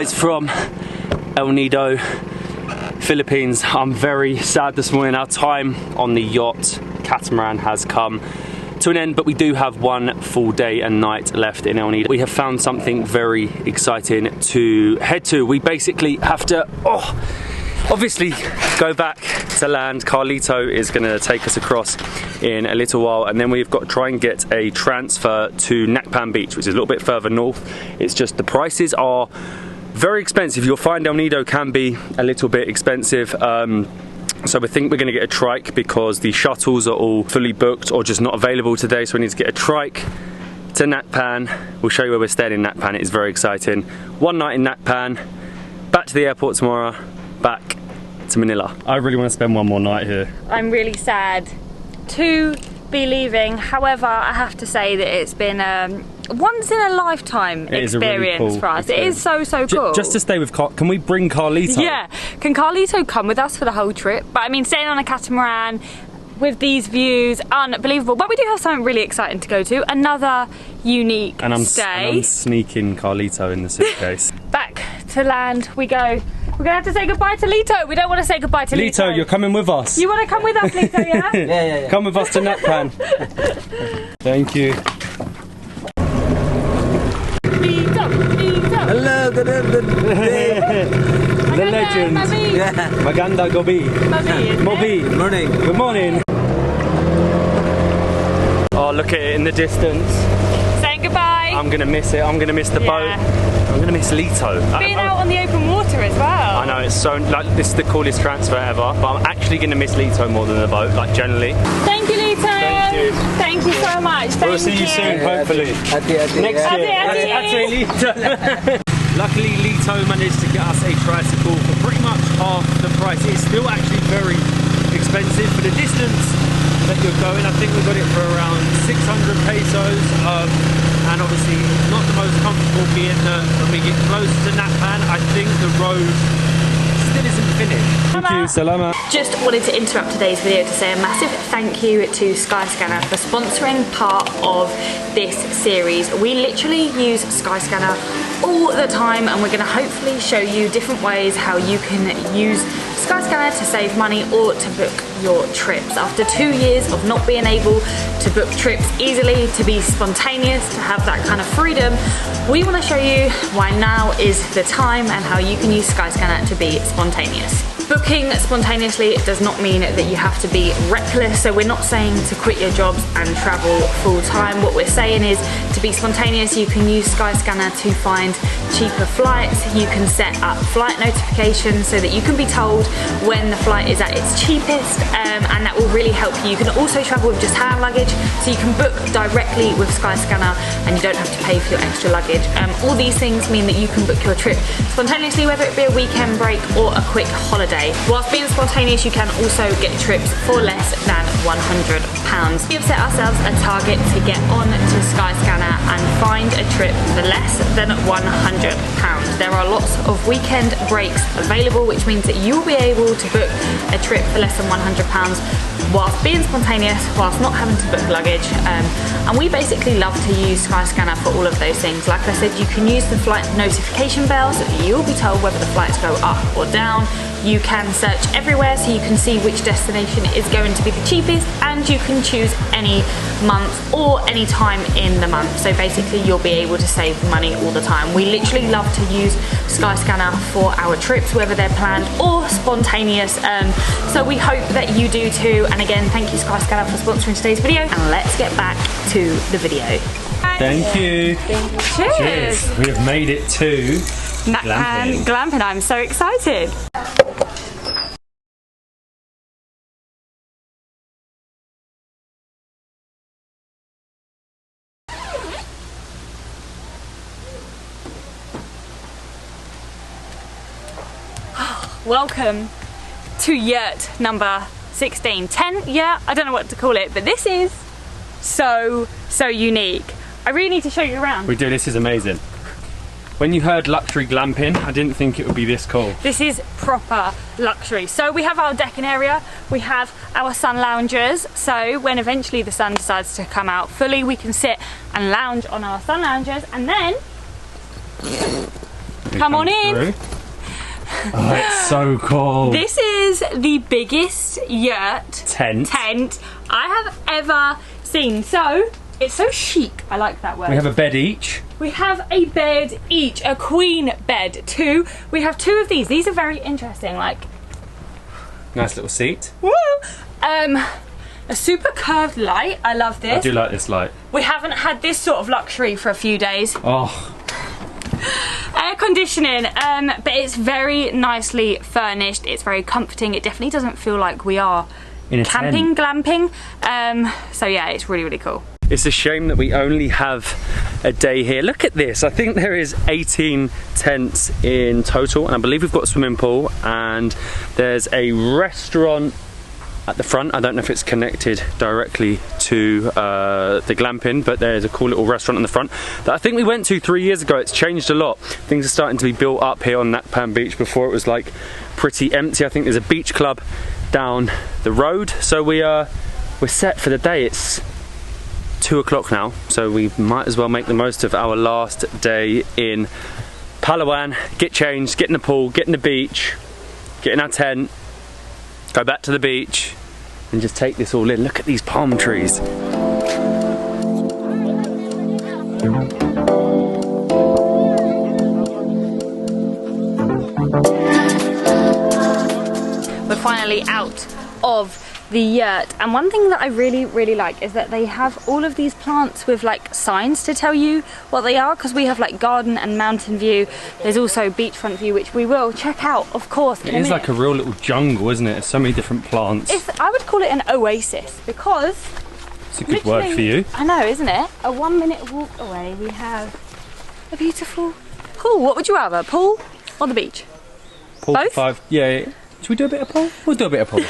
guys from El Nido, Philippines. I'm very sad this morning. Our time on the yacht catamaran has come to an end, but we do have one full day and night left in El Nido. We have found something very exciting to head to. We basically have to, obviously go back to land. Carlito is going to take us across in a little while, and then we've got to try and get a transfer to Nacpan Beach, which is a little bit further north. It's just the prices are very expensive. You'll find El Nido can be a little bit expensive. So we think we're going to get a trike because the shuttles are all fully booked or just not available today. So we need to get a trike to Nacpan. We'll show you where we're staying in Nacpan. It is very exciting. One night in Nacpan, back to the airport tomorrow, back to Manila. I really want to spend one more night here. I'm really sad to be leaving. However, I have to say that it's been once in a lifetime experience really cool for us. Experience. It is so cool. Just to stay with can we bring Carlito? Yeah, can Carlito come with us for the whole trip? But I mean, staying on a catamaran with these views, unbelievable. But we do have something really exciting to go to. Another unique stay. And I'm sneaking Carlito in the suitcase. Back to land we go. We're gonna have to say goodbye to Lito. We don't want to say goodbye to Lito. Lito, you're coming with us. You want to come with us, Lito, yeah? Yeah. Come with us to Nacpan. Thank you. Lito. Hello, the legend. Maganda Gobi. Mobi. Good morning. Good morning. Oh, look at it in the distance. Saying goodbye. I'm gonna miss it. I'm gonna miss the boat. I'm gonna miss Lito. Being out on the open water as well. I know, it's so, like, this is the coolest transfer ever, but I'm actually gonna miss Lito more than the boat, like, generally. Thank you, Lito. Thank you. Thank you so much. We'll see you soon, hopefully. Next year. Luckily, Lito managed to get us a tricycle for pretty much half the price. It's still actually very expensive for the distance that you're going. I think we got it for around 600 pesos. And obviously not the most comfortable, being that when we get close to Nacpan, I think the road still isn't finished. Thank you, Salama. Just wanted to interrupt today's video to say a massive thank you to Skyscanner for sponsoring part of this series. We literally use Skyscanner all the time, and we're going to hopefully show you different ways how you can use Skyscanner to save money or to book your trips. After 2 years of not being able to book trips easily, to be spontaneous, to have that kind of freedom, we want to show you why now is the time and how you can use Skyscanner to be spontaneous. Booking spontaneously does not mean that you have to be reckless, so we're not saying to quit your jobs and travel full time. What we're saying is to be spontaneous, you can use Skyscanner to find cheaper flights. You can set up flight notifications so that you can be told when the flight is at its cheapest, and that will really help you. You can also travel with just hand luggage, so you can book directly with Skyscanner and you don't have to pay for your extra luggage. All these things mean that you can book your trip spontaneously, whether it be a weekend break or a quick holiday. Whilst being spontaneous, you can also get trips for less than £100. We have set ourselves a target to get on to Skyscanner and find a trip for less than £100. There are lots of weekend breaks available, which means that you will be able to book a trip for less than £100 whilst being spontaneous, whilst not having to book luggage. And we basically love to use Skyscanner for all of those things. Like I said, you can use the flight notification bell so that you'll be told whether the flights go up or down. You can search everywhere so you can see which destination is going to be the cheapest, and you can choose any month or any time in the month. So basically you'll be able to save money all the time. We literally love to use Skyscanner for our trips, whether they're planned or spontaneous. So we hope that you do too. And again, thank you Skyscanner for sponsoring today's video, and let's get back to the video. Thank you. Cheers. We have made it to Nacpan Glamping. I'm so excited. Welcome to yurt number 16. 10? Yeah, I don't know what to call it, but this is so unique. I really need to show you around. We do, this is amazing. When you heard luxury glamping, I didn't think it would be this cool. This is proper luxury. So we have our decking area, we have our sun loungers, so when eventually the sun decides to come out fully, we can sit and lounge on our sun loungers, and then Come on in. Through. Oh, it's so cool. This is the biggest yurt tent I have ever seen. So, it's so chic. I like that word. We have a bed each. We have a bed each, a queen bed too. We have 2 of these. These are very interesting, like. Nice little seat. Woo! A super curved light. I love this. I do like this light. We haven't had this sort of luxury for a few days. Oh. Air conditioning, but it's very nicely furnished. It's very comforting. It definitely doesn't feel like we are in a camping, glamping. So yeah, it's really, really cool. It's a shame that we only have a day here. Look at this. I think there is 18 tents in total, and I believe we've got a swimming pool, and there's a restaurant at the front. I don't know if it's connected directly to the glamping, but there's a cool little restaurant in the front that I think we went to 3 years ago. It's changed a lot. Things are starting to be built up here on Nacpan Beach. Before it was like pretty empty. I think there's a beach club down the road. So we're set for the day. It's 2 o'clock now, so we might as well make the most of our last day in Palawan. Get changed, get in the pool, get in the beach, get in our tent, go back to the beach and just take this all in. Look at these palm trees. We're finally out of the yurt, and one thing that I really, really like is that they have all of these plants with like signs to tell you what they are, because we have like garden and mountain view. There's also beachfront view, which we will check out, of course. It is like a real little jungle, isn't it? There's so many different plants. I would call it an oasis, because it's a good word for you. I know, isn't it? A 1 minute walk away we have a beautiful pool. What would you rather, pool or the beach? Pool. Both? 5. Yeah. Should we do a bit of pool? We'll do a bit of pool.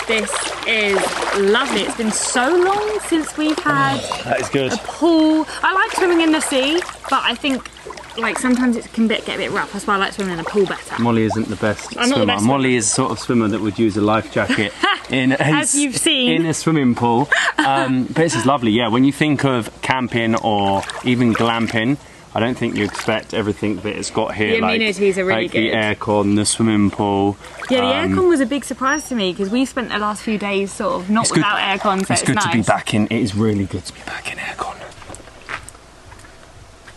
This is lovely. It's been so long since we've had that is good. A pool. I like swimming in the sea, but I think like sometimes it can get a bit rough. That's why I like swimming in a pool better. Molly isn't the best swimmer. Not the best Molly is the sort of swimmer that would use a life jacket in as you've seen in a swimming pool. But this is lovely. Yeah, when you think of camping or even glamping, I don't think you expect everything that it's got here. The amenities are really like good. The aircon, the swimming pool. Yeah, the aircon was a big surprise to me, because we spent the last few days sort of not without aircon, so it's good nice. to be back in. It is really good to be back in aircon.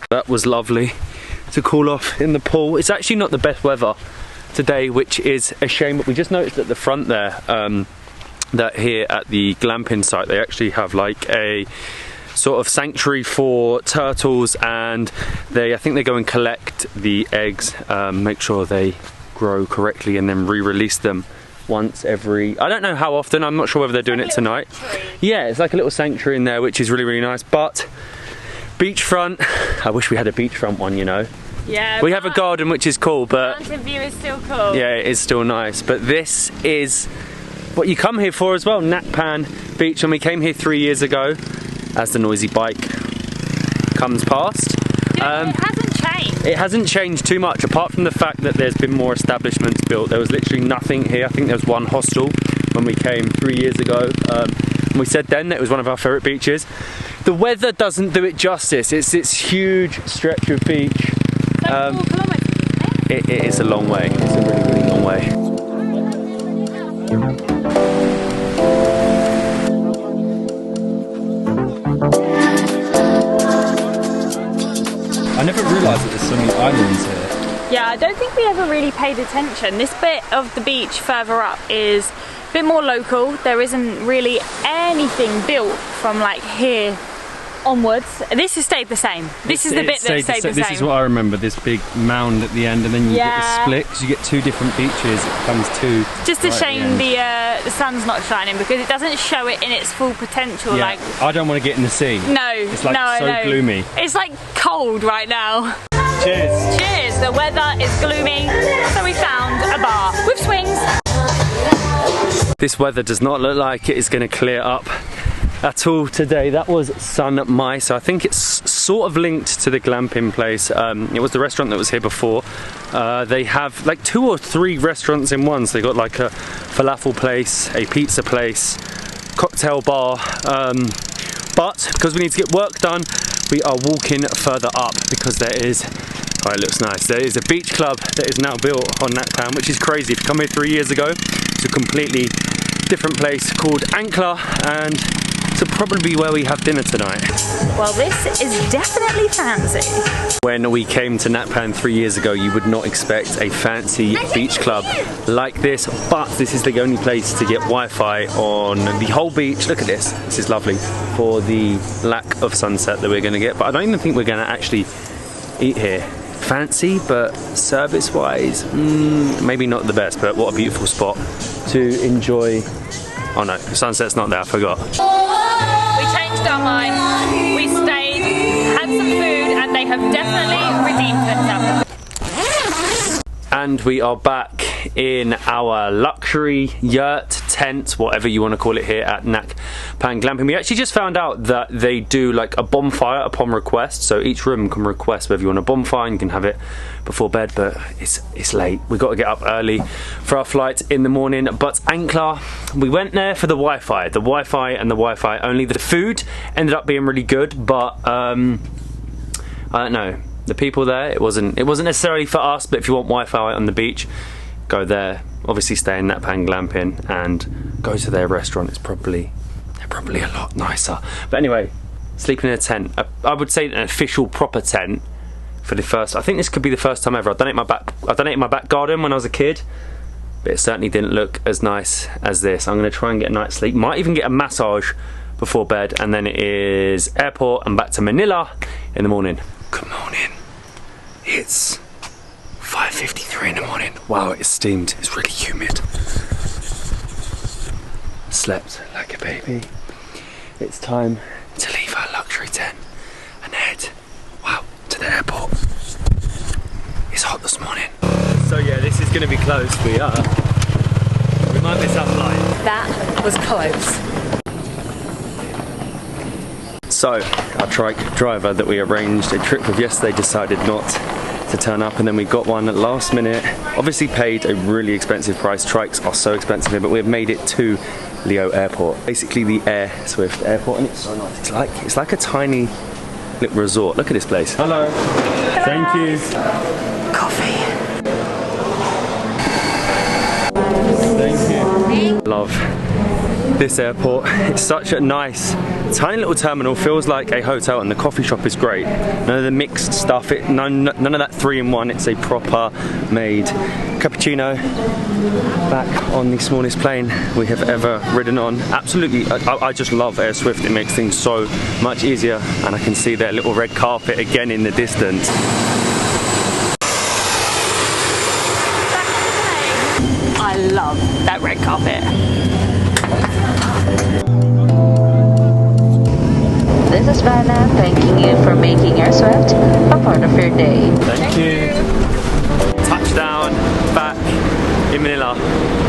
That was lovely to cool off in the pool. It's actually not the best weather today, which is a shame, but we just noticed at the front there that here at the glamping site they actually have like a sort of sanctuary for turtles, and I think they go and collect the eggs, make sure they grow correctly, and then re-release them once every, I don't know how often, I'm not sure whether they're doing it tonight. Yeah, it's like a little sanctuary in there, which is really, really nice. But beachfront, I wish we had a beachfront one, you know. Yeah, we have a garden, which is cool, but mountain view is still cool. Yeah, it is still nice, but this is what you come here for as well, Nacpan Beach. And we came here 3 years ago as the noisy bike comes past. It hasn't changed. It hasn't changed too much, apart from the fact that there's been more establishments built. There was literally nothing here. I think there was one hostel when we came 3 years ago. And we said then that it was one of our favourite beaches. The weather doesn't do it justice. It's this huge stretch of beach. So 4 kilometres, isn't it? It is a long way. It's a really, really long way. I never realised that there's so many islands here. Yeah, I don't think we ever really paid attention. This bit of the beach further up is a bit more local. There isn't really anything built from like here onwards. This has stayed the same. This is the bit that stayed the same. This is what I remember, this big mound at the end, and then you get the split, because you get 2 different beaches. It becomes 2. Just a shame the sun's not shining, because it doesn't show it in its full potential. Yeah, like, I don't want to get in the sea. No, it's like no, gloomy. It's like cold right now. Cheers. Cheers. The weather is gloomy, so we found a bar with swings. This weather does not look like it is going to clear up at all today. That was Sun Mai, so I think it's sort of linked to the glamping place. It was the restaurant that was here before. They have like 2 or 3 restaurants in one, so they got like a falafel place, a pizza place, cocktail bar, but because we need to get work done, we are walking further up because there is, oh, it looks nice, there is a beach club that is now built on Nacpan, which is crazy. If you come here 3 years ago, it's a completely different place called Ankler, and to probably be where we have dinner tonight. Well, this is definitely fancy. When we came to Nacpan 3 years ago, you would not expect a fancy beach club like this, but this is the only place to get Wi-Fi on the whole beach. Look at this, this is lovely for the lack of sunset that we're gonna get, but I don't even think we're gonna actually eat here. Fancy, but service-wise, maybe not the best, but what a beautiful spot to enjoy. Oh no, the sunset's not there, I forgot. We changed our mind, we stayed, had some food, and they have definitely redeemed themselves. And we are back in our luxury yurt, tent, whatever you want to call it, here at Nacpan Glamping. We actually just found out that they do like a bonfire upon request, so each room can request whether you want a bonfire, and you can have it before bed, but it's late. We've got to get up early for our flight in the morning. But Ankler, we went there for the Wi-Fi and the Wi-Fi only. The food ended up being really good, but I don't know, the people there, it wasn't necessarily for us. But if you want Wi-Fi on the beach, go there. Obviously stay in Nacpan Glamping and go to their restaurant. They're probably a lot nicer. But anyway, sleeping in a tent, I would say an official proper tent for the first, I think this could be the first time ever. I've done it in my back garden when I was a kid, but it certainly didn't look as nice as this. I'm gonna try and get a night's sleep, might even get a massage before bed, and then it is airport and back to Manila in the morning. Good morning. It's 5:53 in the morning. Wow, it's steamed. It's really humid. Slept like a baby. It's time to leave our luxury tent and head, wow, to the airport. It's hot this morning. So yeah, this is going to be close. We might miss our flight. That was close. So, our trike driver that we arranged a trip with yesterday decided not to turn up, and then we got one at last minute. Obviously paid a really expensive price. Trikes are so expensive here, but we've made it to Leo Airport. Basically the Air Swift Airport, and it's so nice. It's like a tiny little resort. Look at this place. Hello. Thank you. Coffee. Thank you. Love this airport. It's such a nice tiny little terminal, feels like a hotel, and the coffee shop is great. None of the mixed stuff, none of that 3-in-1. It's a proper made cappuccino. Back on the smallest plane we have ever ridden on. Absolutely, I just love Air Swift. It makes things so much easier, and I can see that little red carpet again in the distance. I love that red carpet. This is Vanna thanking you for making Air Swift a part of your day. Thank you. Touchdown back in Manila.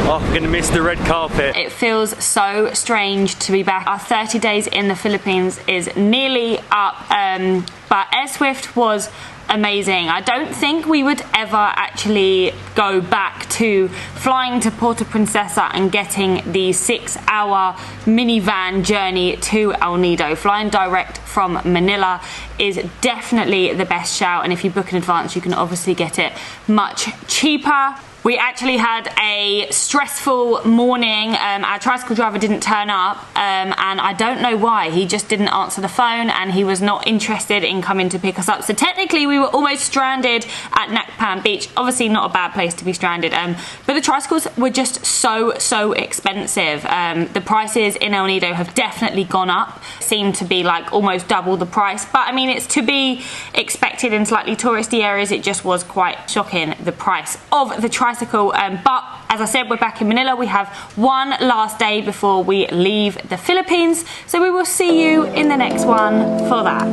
Oh, I'm gonna miss the red carpet. It feels so strange to be back. Our 30 days in the Philippines is nearly up, but Air Swift was amazing. I don't think we would ever actually go back to flying to Puerto Princesa and getting the 6-hour minivan journey to El Nido. Flying direct from Manila is definitely the best shout, and if you book in advance you can obviously get it much cheaper. We actually had a stressful morning. Our tricycle driver didn't turn up, and I don't know why. He just didn't answer the phone, and he was not interested in coming to pick us up. So technically we were almost stranded at Nacpan Beach. Obviously not a bad place to be stranded, but the tricycles were just so expensive. The prices in El Nido have definitely gone up. Seem to be like almost double the price, but I mean, it's to be expected in slightly touristy areas. It just was quite shocking, the price of the tricycle. But as I said, we're back in Manila. We have one last day before we leave the Philippines, so we will see you in the next one for that.